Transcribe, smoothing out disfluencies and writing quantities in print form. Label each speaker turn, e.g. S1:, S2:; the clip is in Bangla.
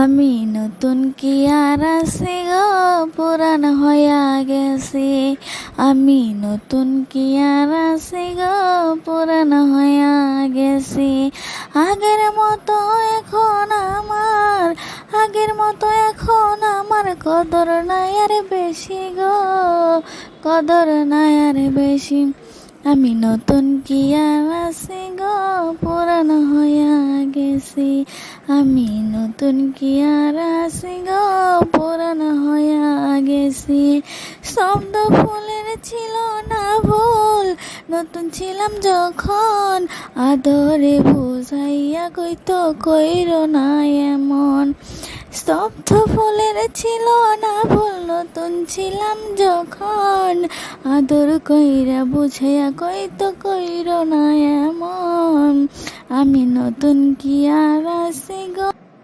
S1: আমি নতুন কি আর আছি গো, পুরান হইয়া গেছি। আমি নতুন কি আর আছি গো, পুরান হইয়া গেছি। আগের মতো এখন আমার, আগের মতো এখন আমার কদর নাই আর বেশি গো, কদর নাই আর বেশি। আমি নতুন কি আর আছি গো, পুরান হইয়া গেছি। আমি নতুন কি আর আছি গো, পুরান হইয়া গেছি। শব্দ ফুলের ছিল না ভুল, নতুন ছিলাম যখন। আদরে বুঝাইয়া কইতো কইরো না এমন। স্তব্ধ ফুলের ছিল না ভুল, নতুন ছিলাম যখন। আদর কইরা বুঝাইয়া কইতো কইরো না এমন। আমি নতুন কি আর আছি গো।